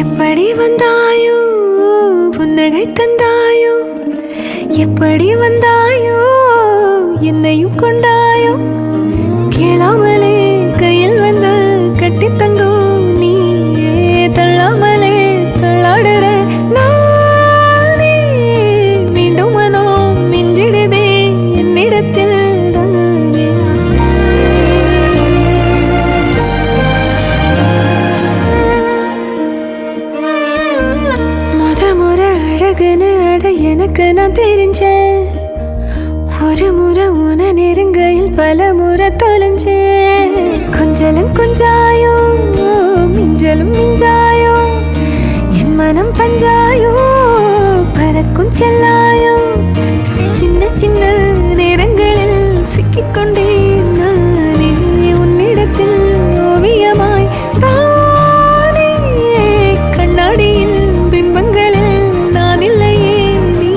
எப்படி வந்தாயோ புன்னகை தந்தாயோ, எப்படி வந்தாயோ என்னையும் கொண்டாயோ, கேளாமலே கையில் வந்து கட்டி தங்கோ நீயே, தள்ளாமலே தள்ளாடுற நானே, மீண்டும் மனோ மிஞ்சிடுதே என்னிடத்தில் தானே. முறை அழகுன்னு அட எனக்கு நான் தெரிஞ்சேன், ஒரு முறை உன நெருங்கையில் பல முறை தொலைஞ்சேன். கொஞ்சலும் கொஞ்சாயோ மிஞ்சலும் மிஞ்சாயோ, என் மனம் பஞ்சாயோ பறக்கும் செல்லாயோ, சின்ன சின்ன நேரங்களில் சிக்கிக்கொண்டேன் நானே உன்னிடத்தில் ஓவியமாய் தானே, கண்ணாடியின் பிம்பங்களில் நான் இல்லையே நீ.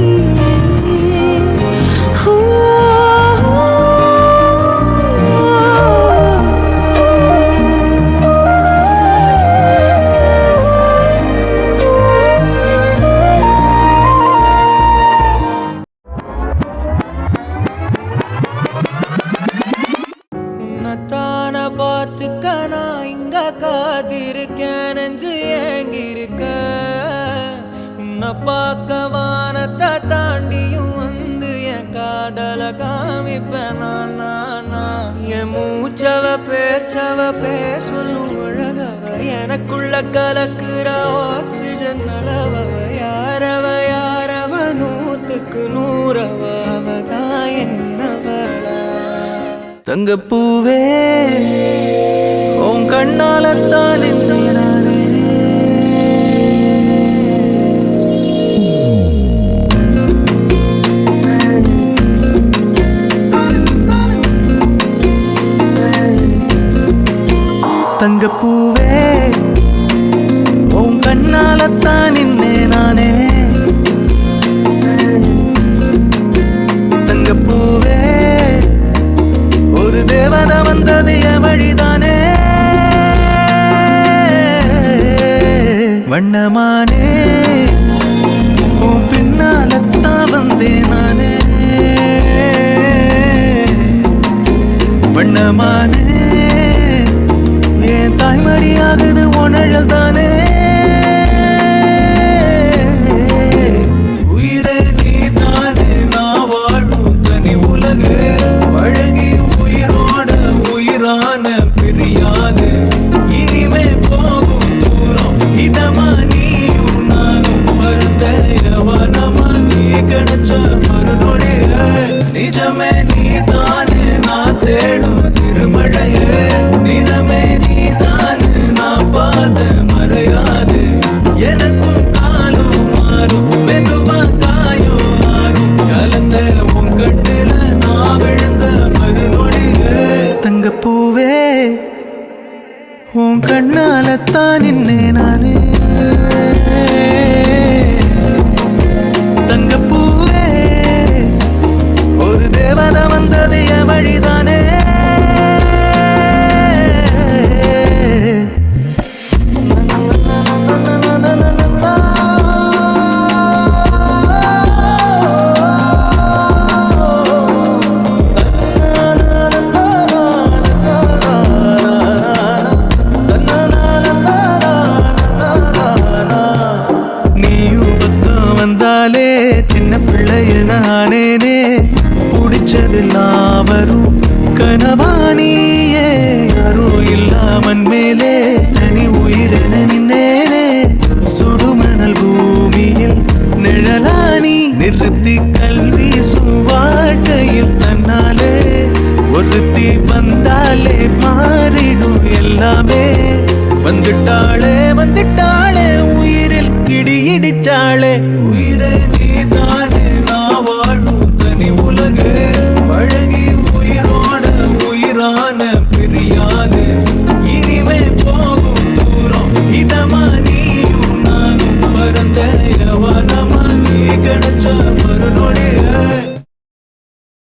உன்னத்தான பார்த்துக்க நான் இங்க காத்திருக்கேன், நெஞ்சு ஏங்கிருக்க உன்னை பார்க்க வானத்தை தாண்டியும் வந்து என் காதல காமிப்பேன் நான். என் மூச்சவ பேச்சவ பேசலும் அழகவ, எனக்குள்ள கலக்குற ஆக்சிஜன் அளவவ, யாரவ யாரவ 100க்கு 100 அவதான் என்னவளா. தங்கப்பூவே உன் கண்ணாலத்தான் நானே, தங்கப்பூவே உன் கண்ணாலத்தான் நானே, தங்கப்பூவே ஒரு தேவதை வந்தது என் வழிதானே, வண்ணமானே உன் பின்னாலத்தான் வந்தேன் நானே, வண்ணமானே என் தாய்மடியாகுது உணழல் தானே. உயிரே நீ தானே நான் வாழும் தனி உலகு, பழகி உயிரோட உயிரான பிரியாது, இனிமே போகும் தூரம் இதமா நீயும் நானும் பருந்த யவனமா, நீ கிடைச்ச மறுநொடிய நிஜமே நீ தானே நான் தேடும் சிறுமழையே, நிஜமே நீ தானே நான் பாத மறையாது, எனக்கும் காலம் மாறும் மெதுவா காயோ ஆறும், கலந்த உன் கண்ணுல நான் விழுந்த மறுநொடியே. தங்கப்பூவே உன் கண்ணாலத்தான் நானே, தங்கப்பூவே ஒரு தேவதை வந்தது என் வழிதானே. சின்ன பிள்ளைய நானேனே, பிடிச்சதெல்லாம் வரும் கனவானியே, யாரும் இல்லாமன் மேலே தனி உயிரென நின்னேனே, சுடுமணல் பூமியில் நிழலானி நிறுத்தி கல்வி வாழ்க்கையில் தன்னாலே, ஒருத்தி வந்தாலே மாறிடும் எல்லாமே, வந்துட்டாளே வந்துட்டாளே உயிரில் இடி இடிச்சாளே, உயிரே நீ தானே